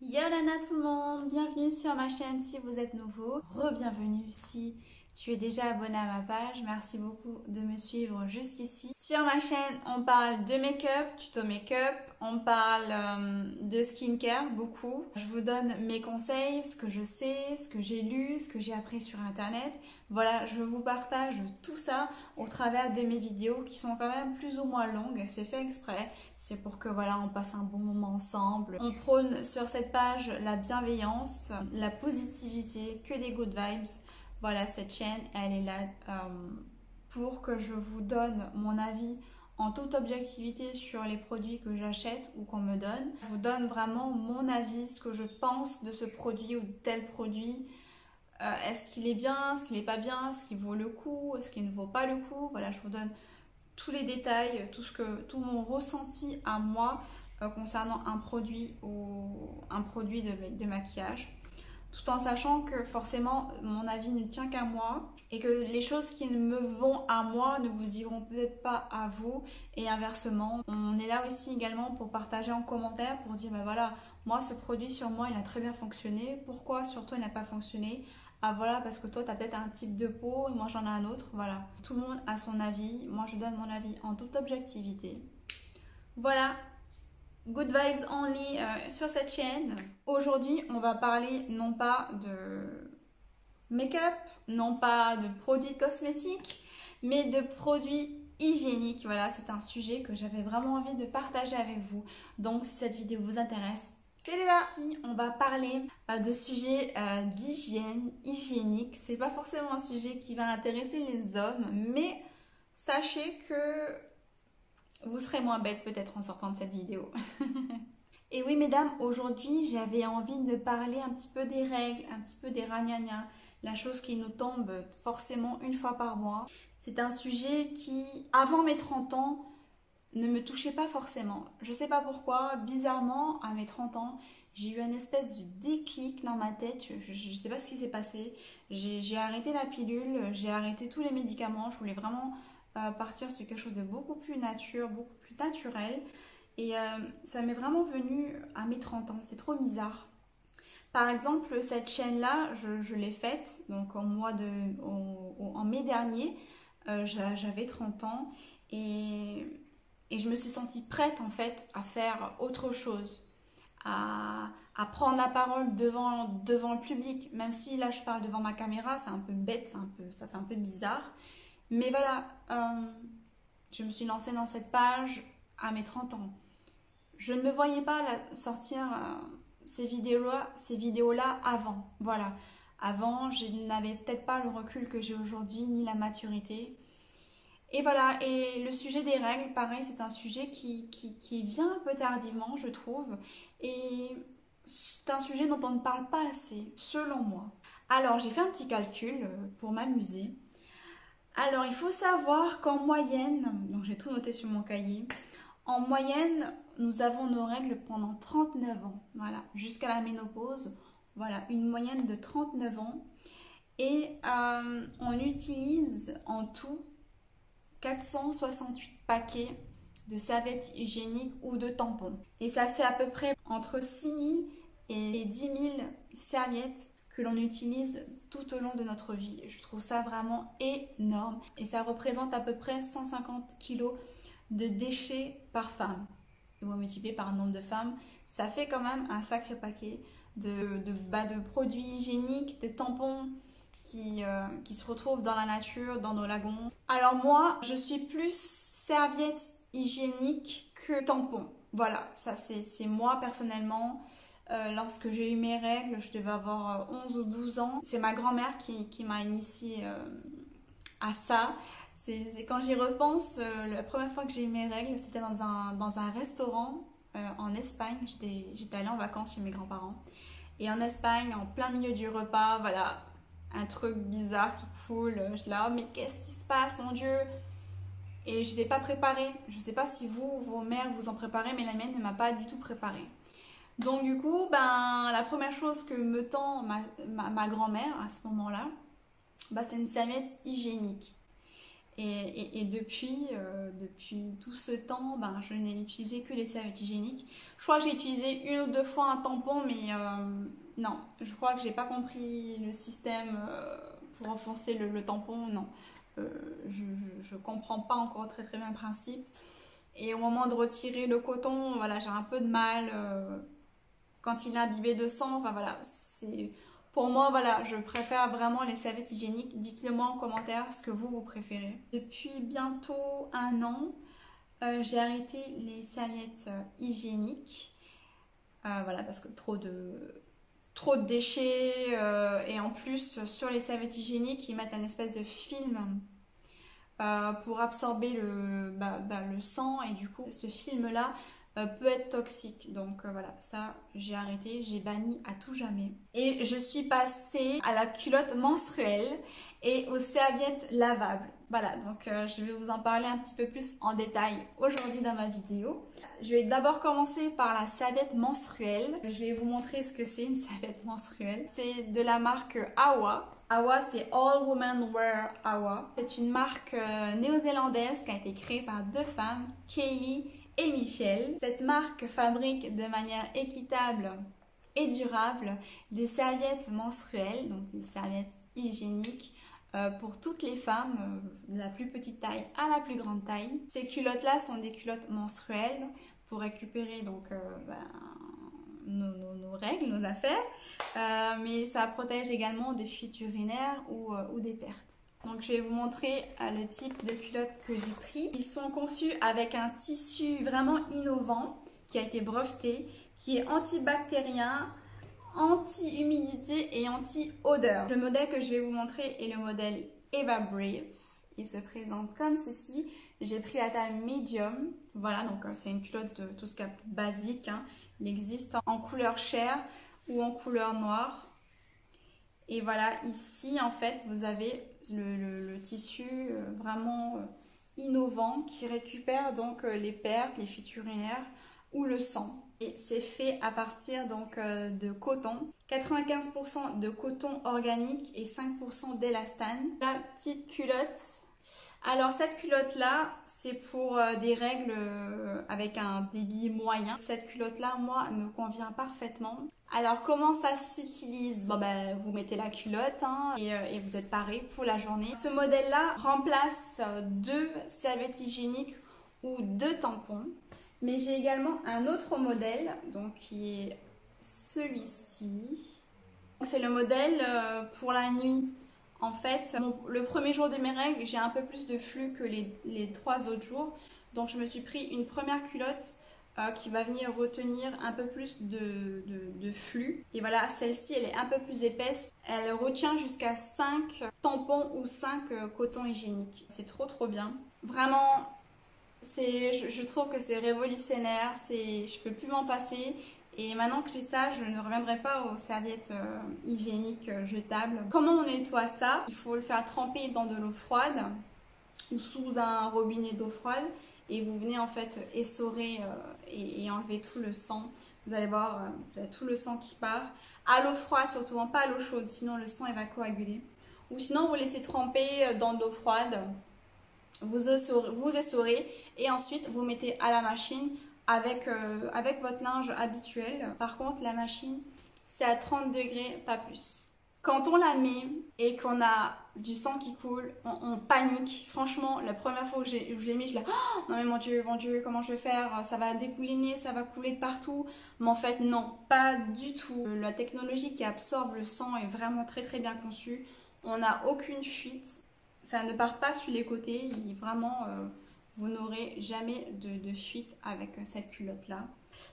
Yo Lana tout le monde, bienvenue sur ma chaîne si vous êtes nouveau, re-bienvenue si tu es déjà abonné à ma page, merci beaucoup de me suivre jusqu'ici. Sur ma chaîne on parle de make-up, tuto make-up, on parle de skincare beaucoup. Je vous donne mes conseils, ce que je sais, ce que j'ai lu, ce que j'ai appris sur internet. Voilà, je vous partage tout ça au travers de mes vidéos qui sont quand même plus ou moins longues, c'est fait exprès. C'est pour que voilà, on passe un bon moment ensemble. On prône sur cette page la bienveillance, la positivité, que des good vibes. Voilà, cette chaîne, elle est là pour que je vous donne mon avis en toute objectivité sur les produits que j'achète ou qu'on me donne. Je vous donne vraiment mon avis, ce que je pense de ce produit ou de tel produit. Est-ce qu'il est bien, est-ce qu'il n'est pas bien, est-ce qu'il vaut le coup, est-ce qu'il ne vaut pas le coup. Voilà, je vous donne tous les détails, tout mon ressenti à moi concernant un produit ou un produit de maquillage, tout en sachant que forcément mon avis ne tient qu'à moi et que les choses qui me vont à moi ne vous iront peut-être pas à vous et inversement. On est là aussi également pour partager en commentaire, pour dire ben voilà, moi ce produit sur moi il a très bien fonctionné, pourquoi sur toi il n'a pas fonctionné? Ah voilà, parce que toi tu as peut-être un type de peau et moi j'en ai un autre, voilà. Tout le monde a son avis, moi je donne mon avis en toute objectivité. Voilà, good vibes only sur cette chaîne. Aujourd'hui on va parler non pas de make-up, non pas de produits cosmétiques, mais de produits hygiéniques. Voilà, c'est un sujet que j'avais vraiment envie de partager avec vous. Donc si cette vidéo vous intéresse, c'est parti. On va parler de sujets d'hygiène, hygiénique. C'est pas forcément un sujet qui va intéresser les hommes, mais sachez que vous serez moins bête peut-être en sortant de cette vidéo. Et oui mesdames, aujourd'hui j'avais envie de parler un petit peu des règles, un petit peu des ragnagnas, la chose qui nous tombe forcément une fois par mois. C'est un sujet qui, avant mes 30 ans, ne me touchait pas forcément. Je sais pas pourquoi, bizarrement, à mes 30 ans, j'ai eu une espèce de déclic dans ma tête. Je sais pas ce qui s'est passé. J'ai arrêté la pilule, j'ai arrêté tous les médicaments. Je voulais vraiment partir sur quelque chose de beaucoup plus nature, beaucoup plus naturel. Et ça m'est vraiment venu à mes 30 ans. C'est trop bizarre. Par exemple, cette chaîne-là, je l'ai faite donc en mai dernier. J'avais 30 ans et je me suis sentie prête en fait à faire autre chose, à prendre la parole devant le public, même si là je parle devant ma caméra, c'est un peu bête, ça fait un peu bizarre. Mais voilà, je me suis lancée dans cette page à mes 30 ans. Je ne me voyais pas sortir ces vidéos-là avant. Voilà, avant je n'avais peut-être pas le recul que j'ai aujourd'hui, ni la maturité. Et voilà, et le sujet des règles, pareil, c'est un sujet qui vient un peu tardivement, je trouve. Et c'est un sujet dont on ne parle pas assez, selon moi. Alors, j'ai fait un petit calcul pour m'amuser. Alors, il faut savoir qu'en moyenne, donc j'ai tout noté sur mon cahier, en moyenne, nous avons nos règles pendant 39 ans. Voilà, jusqu'à la ménopause. Voilà, une moyenne de 39 ans. Et on utilise en tout 468 paquets de serviettes hygiéniques ou de tampons. Et ça fait à peu près entre 6000 et 10 000 serviettes que l'on utilise tout au long de notre vie. Je trouve ça vraiment énorme. Et ça représente à peu près 150 kg de déchets par femme. Et vous multipliez par un nombre de femmes, ça fait quand même un sacré paquet de produits hygiéniques, de tampons, qui se retrouvent dans la nature, dans nos lagons. Alors moi, je suis plus serviette hygiénique que tampon. Voilà, ça c'est moi personnellement. Lorsque j'ai eu mes règles, je devais avoir 11 ou 12 ans. C'est ma grand-mère qui m'a initiée à ça. Quand j'y repense, la première fois que j'ai eu mes règles, c'était dans un restaurant en Espagne. J'étais allée en vacances chez mes grands-parents. Et en Espagne, en plein milieu du repas, voilà, un truc bizarre qui coule. Je suis là, oh, mais qu'est-ce qui se passe, mon Dieu? Et je n'étais pas préparée. Je ne sais pas si vos mères vous en préparez, mais la mienne ne m'a pas du tout préparée. Donc du coup, la première chose que me tend ma grand-mère à ce moment-là, c'est une serviette hygiénique. Et depuis, depuis tout ce temps, ben, je n'ai utilisé que les serviettes hygiéniques. Je crois que j'ai utilisé une ou deux fois un tampon, mais non, je crois que j'ai pas compris le système pour enfoncer le tampon, non. Je comprends pas encore très très bien le principe. Et au moment de retirer le coton, voilà, j'ai un peu de mal quand il est imbibé de sang. Enfin voilà, c'est pour moi, voilà, je préfère vraiment les serviettes hygiéniques. Dites-le moi en commentaire ce que vous préférez. Depuis bientôt un an, j'ai arrêté les serviettes hygiéniques. Voilà, parce que trop de déchets. Et en plus, sur les serviettes hygiéniques, ils mettent un espèce de film pour absorber le sang. Et du coup, ce film-là peut être toxique. Donc voilà, ça j'ai arrêté, j'ai banni à tout jamais. Et je suis passée à la culotte menstruelle et aux serviettes lavables. Voilà, donc je vais vous en parler un petit peu plus en détail aujourd'hui dans ma vidéo. Je vais d'abord commencer par la serviette menstruelle. Je vais vous montrer ce que c'est une serviette menstruelle. C'est de la marque Awa. Awa, c'est All Women Wear Awa. C'est une marque néo-zélandaise qui a été créée par deux femmes, Kaylee et Michel. Cette marque fabrique de manière équitable et durable des serviettes menstruelles, donc des serviettes hygiéniques pour toutes les femmes, de la plus petite taille à la plus grande taille. Ces culottes-là sont des culottes menstruelles pour récupérer donc nos règles, nos affaires, mais ça protège également des fuites urinaires ou des pertes. Donc je vais vous montrer le type de culottes que j'ai pris. Ils sont conçus avec un tissu vraiment innovant qui a été breveté, qui est antibactérien, anti-humidité et anti-odeur. Le modèle que je vais vous montrer est le modèle Eva Brave. Il se présente comme ceci. J'ai pris la taille medium. Voilà, donc c'est une culotte de tout ce qu'il y a de basique, hein. Il existe en couleur chair ou en couleur noire. Et voilà, ici en fait vous avez le tissu vraiment innovant qui récupère donc les pertes, les fuites urinaires ou le sang. Et c'est fait à partir donc de coton, 95% de coton organique et 5% d'élastane. La petite culotte. Alors cette culotte là c'est pour des règles avec un débit moyen. Cette culotte là moi me convient parfaitement. Alors comment ça s'utilise? Bon ben vous mettez la culotte hein, et vous êtes paré pour la journée. Ce modèle là remplace deux serviettes hygiéniques ou deux tampons. Mais j'ai également un autre modèle donc qui est celui-ci. C'est le modèle pour la nuit. En fait, le premier jour de mes règles, j'ai un peu plus de flux que les 3 autres jours. Donc, je me suis pris une première culotte qui va venir retenir un peu plus de flux. Et voilà, celle-ci, elle est un peu plus épaisse. Elle retient jusqu'à 5 tampons ou 5 cotons hygiéniques. C'est trop bien. Vraiment, je trouve que c'est révolutionnaire. Je peux plus m'en passer. Et maintenant que j'ai ça, je ne reviendrai pas aux serviettes hygiéniques jetables. Comment on nettoie ça? Il faut le faire tremper dans de l'eau froide ou sous un robinet d'eau froide. Et vous venez en fait essorer et enlever tout le sang. Vous allez voir, vous avez tout le sang qui part. À l'eau froide surtout, hein, pas à l'eau chaude, sinon le sang il va coaguler. Ou sinon vous laissez tremper dans de l'eau froide. Vous essorez et ensuite vous mettez à la machine avec votre linge habituel. Par contre, la machine, c'est à 30 degrés, pas plus. Quand on la met et qu'on a du sang qui coule, on panique. Franchement, la première fois que je l'ai mis, je l'ai oh, non mais mon Dieu, comment je vais faire? Ça va dégouliner, ça va couler de partout. Mais en fait, non, pas du tout. La technologie qui absorbe le sang est vraiment très bien conçue. On n'a aucune fuite. Ça ne part pas sur les côtés. Vraiment... vous n'aurez jamais de fuite avec cette culotte là.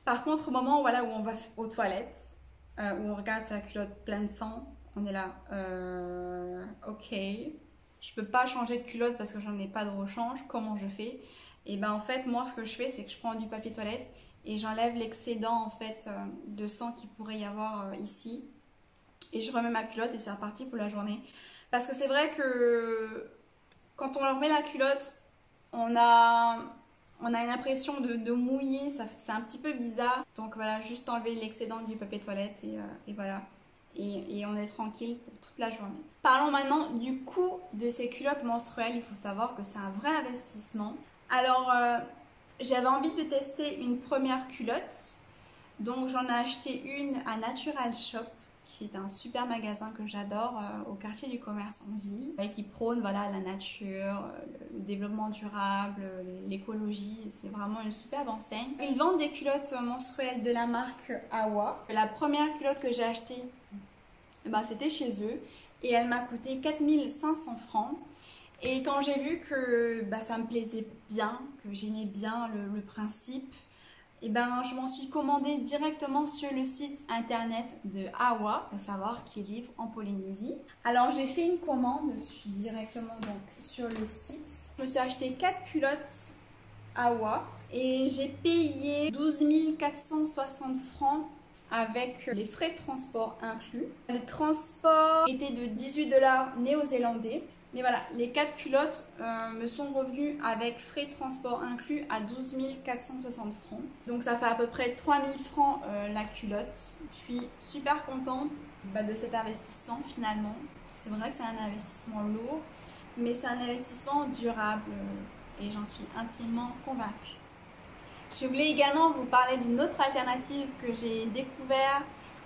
Par contre au moment voilà, où on va aux toilettes, où on regarde sa culotte pleine de sang, on est là, ok, je peux pas changer de culotte parce que j'en ai pas de rechange, comment je fais? Et ben en fait moi ce que je fais c'est que je prends du papier toilette et j'enlève l'excédent en fait de sang qu'il pourrait y avoir ici et je remets ma culotte et c'est reparti pour la journée. Parce que c'est vrai que quand on leur met la culotte, on a une impression de mouiller, c'est un petit peu bizarre. Donc voilà, juste enlever l'excédent du papier toilette et voilà. et on est tranquille pour toute la journée. Parlons maintenant du coût de ces culottes menstruelles. Il faut savoir que c'est un vrai investissement. Alors, j'avais envie de tester une première culotte. Donc, j'en ai acheté une à Natural Shop, qui est un super magasin que j'adore au quartier du commerce en ville, et qui prône voilà, la nature, le développement durable, l'écologie. C'est vraiment une superbe enseigne. Ils vendent des culottes menstruelles de la marque Awa. La première culotte que j'ai achetée, ben, c'était chez eux et elle m'a coûté 4500 francs. Et quand j'ai vu que ben, ça me plaisait bien, que j'aimais bien le principe, et ben, je m'en suis commandée directement sur le site internet de Awa, pour savoir qu'ils livrent en Polynésie. Alors j'ai fait une commande directement donc, sur le site. Je me suis acheté 4 culottes Awa et j'ai payé 12 460 francs avec les frais de transport inclus. Le transport était de 18 $ néo-zélandais. Mais voilà, les 4 culottes me sont revenues avec frais de transport inclus à 12 460 francs. Donc ça fait à peu près 3 000 francs la culotte. Je suis super contente de cet investissement finalement. C'est vrai que c'est un investissement lourd, mais c'est un investissement durable et j'en suis intimement convaincue. Je voulais également vous parler d'une autre alternative que j'ai découvert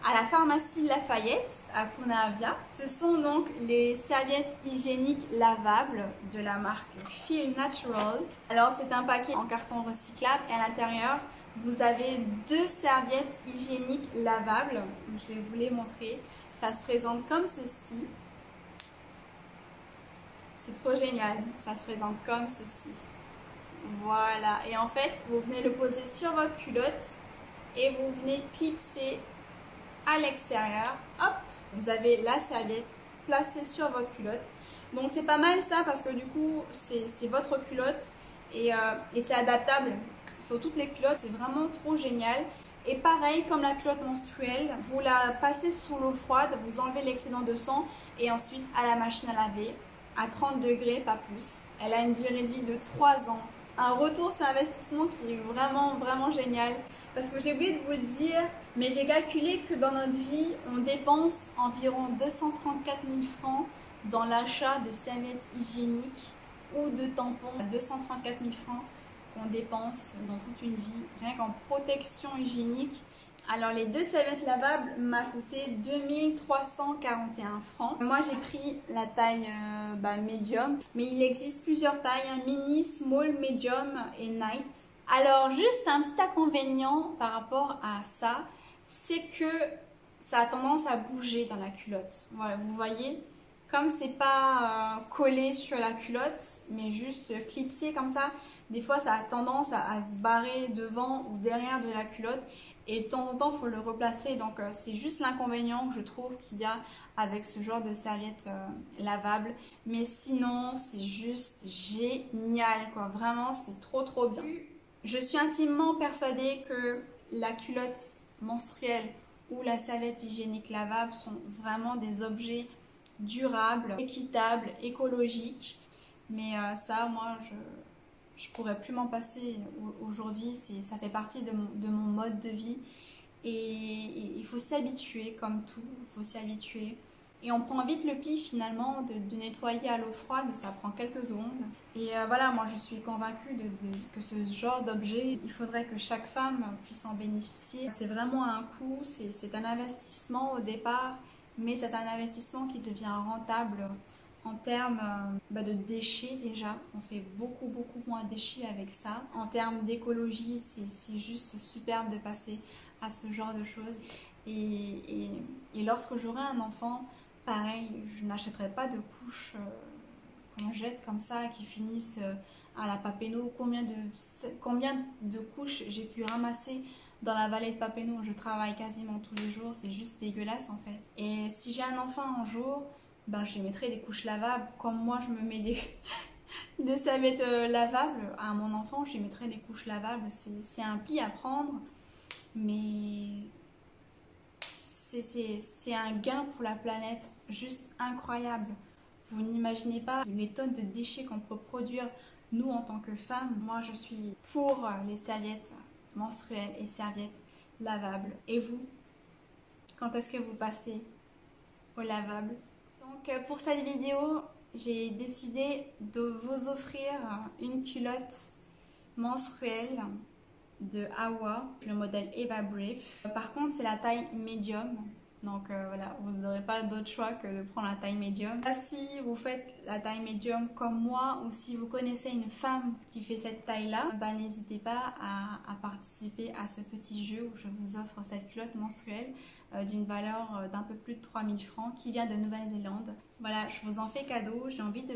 à la pharmacie Lafayette à Punavia. Ce sont donc les serviettes hygiéniques lavables de la marque Feel Natural. Alors c'est un paquet en carton recyclable et à l'intérieur vous avez 2 serviettes hygiéniques lavables. Je vais vous les montrer. Ça se présente comme ceci. C'est trop génial. Ça se présente comme ceci. Voilà. Et en fait, vous venez le poser sur votre culotte et vous venez clipser à l'extérieur. Hop, vous avez la serviette placée sur votre culotte. Donc c'est pas mal ça parce que du coup, c'est votre culotte et c'est adaptable sur toutes les culottes. C'est vraiment trop génial. Et pareil, comme la culotte menstruelle, vous la passez sous l'eau froide, vous enlevez l'excédent de sang et ensuite à la machine à laver à 30 degrés, pas plus. Elle a une durée de vie de 3 ans. Un retour sur investissement qui est vraiment génial. Parce que j'ai oublié de vous le dire, mais j'ai calculé que dans notre vie, on dépense environ 234 000 francs dans l'achat de serviettes hygiéniques ou de tampons. 234 000 francs qu'on dépense dans toute une vie, rien qu'en protection hygiénique. Alors les 2 serviettes lavables m'a coûté 2341 francs. Moi j'ai pris la taille médium, mais il existe plusieurs tailles, mini, small, medium et night. Alors juste un petit inconvénient par rapport à ça, c'est que ça a tendance à bouger dans la culotte. Voilà, vous voyez, comme c'est pas collé sur la culotte, mais juste clipsé comme ça, des fois ça a tendance à se barrer devant ou derrière de la culotte. Et de temps en temps, il faut le replacer. Donc, c'est juste l'inconvénient que je trouve qu'il y a avec ce genre de serviette lavable. Mais sinon, c'est juste génial, quoi. Vraiment, c'est trop bien. Je suis intimement persuadée que la culotte menstruelle ou la serviette hygiénique lavable sont vraiment des objets durables, équitables, écologiques. Mais ça, moi, je pourrais plus m'en passer aujourd'hui, ça fait partie de mon mode de vie et il faut s'y habituer comme tout, il faut s'y habituer et on prend vite le pli finalement de nettoyer à l'eau froide, ça prend quelques secondes et voilà, moi je suis convaincue que ce genre d'objet, il faudrait que chaque femme puisse en bénéficier. C'est vraiment un coût, c'est un investissement au départ, mais c'est un investissement qui devient rentable. En termes de déchets déjà, on fait beaucoup moins de déchets avec ça. En termes d'écologie, c'est juste superbe de passer à ce genre de choses. Et lorsque j'aurai un enfant, pareil, je n'achèterai pas de couches qu'on jette comme ça, qui finissent à la Papineau. Combien de couches j'ai pu ramasser dans la vallée de Papineau? Je travaille quasiment tous les jours, c'est juste dégueulasse en fait. Et si j'ai un enfant un jour, je lui mettrai des couches lavables, comme moi je me mets des serviettes lavables à mon enfant, je lui mettrai des couches lavables. C'est un pli à prendre, mais c'est un gain pour la planète juste incroyable. Vous n'imaginez pas les tonnes de déchets qu'on peut produire nous en tant que femmes. Moi je suis pour les serviettes menstruelles et serviettes lavables. Et vous, quand est-ce que vous passez au lavable. Donc pour cette vidéo, j'ai décidé de vous offrir une culotte menstruelle de Hawa, le modèle Eva Brief. Par contre, c'est la taille médium. Donc voilà, vous n'aurez pas d'autre choix que de prendre la taille médium. Si vous faites la taille médium comme moi ou si vous connaissez une femme qui fait cette taille-là, n'hésitez pas à participer à ce petit jeu où je vous offre cette culotte menstruelle d'une valeur d'un peu plus de 3000 francs qui vient de Nouvelle-Zélande. Voilà, je vous en fais cadeau. J'ai envie de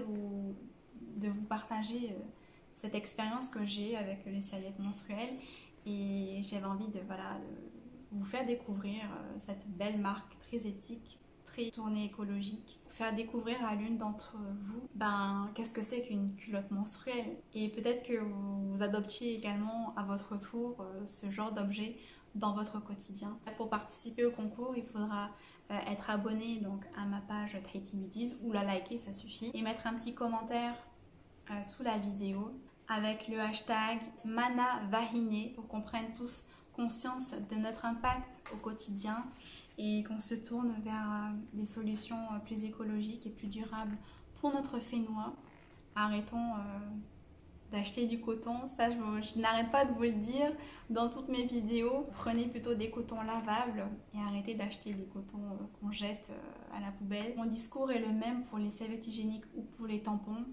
vous partager cette expérience que j'ai avec les serviettes menstruelles et j'avais envie de vous faire découvrir cette belle marque très éthique, très tournée écologique. Faire découvrir à l'une d'entre vous qu'est-ce que c'est qu'une culotte menstruelle. Et peut-être que vous adoptiez également à votre tour ce genre d'objet dans votre quotidien. Pour participer au concours, il faudra être abonné donc, à ma page Tahiti Beauties ou la liker, ça suffit. Et mettre un petit commentaire sous la vidéo avec le hashtag ManaVahine pour qu'on prenne tous conscience de notre impact au quotidien et qu'on se tourne vers des solutions plus écologiques et plus durables pour notre fénois. Arrêtons d'acheter du coton, ça je n'arrête pas de vous le dire dans toutes mes vidéos. Prenez plutôt des cotons lavables et arrêtez d'acheter des cotons qu'on jette à la poubelle. Mon discours est le même pour les serviettes hygiéniques ou pour les tampons.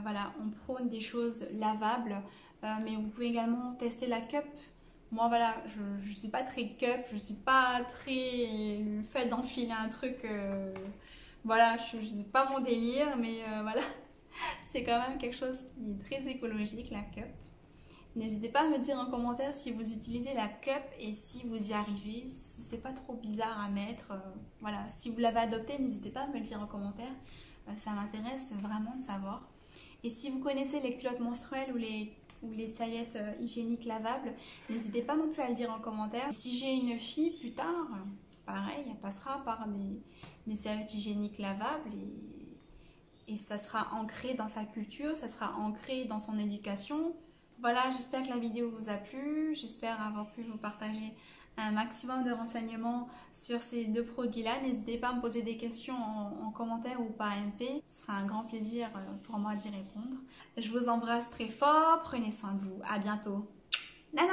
Voilà, on prône des choses lavables, mais vous pouvez également tester la cup. Moi voilà, je ne suis pas très cup, je ne suis pas très le fait d'enfiler un truc, voilà, je sais pas mon délire, mais voilà, c'est quand même quelque chose qui est très écologique, la cup. N'hésitez pas à me dire en commentaire si vous utilisez la cup et si vous y arrivez, si c'est pas trop bizarre à mettre. Voilà, si vous l'avez adopté, n'hésitez pas à me le dire en commentaire, ça m'intéresse vraiment de savoir. Et si vous connaissez les culottes menstruelles ou les serviettes hygiéniques lavables, n'hésitez pas non plus à le dire en commentaire. Si j'ai une fille plus tard, pareil, elle passera par des serviettes hygiéniques lavables et ça sera ancré dans sa culture, ça sera ancré dans son éducation. Voilà, j'espère que la vidéo vous a plu, j'espère avoir pu vous partager un maximum de renseignements sur ces deux produits-là. N'hésitez pas à me poser des questions en commentaire ou par MP. Ce sera un grand plaisir pour moi d'y répondre. Je vous embrasse très fort. Prenez soin de vous. À bientôt. Nana!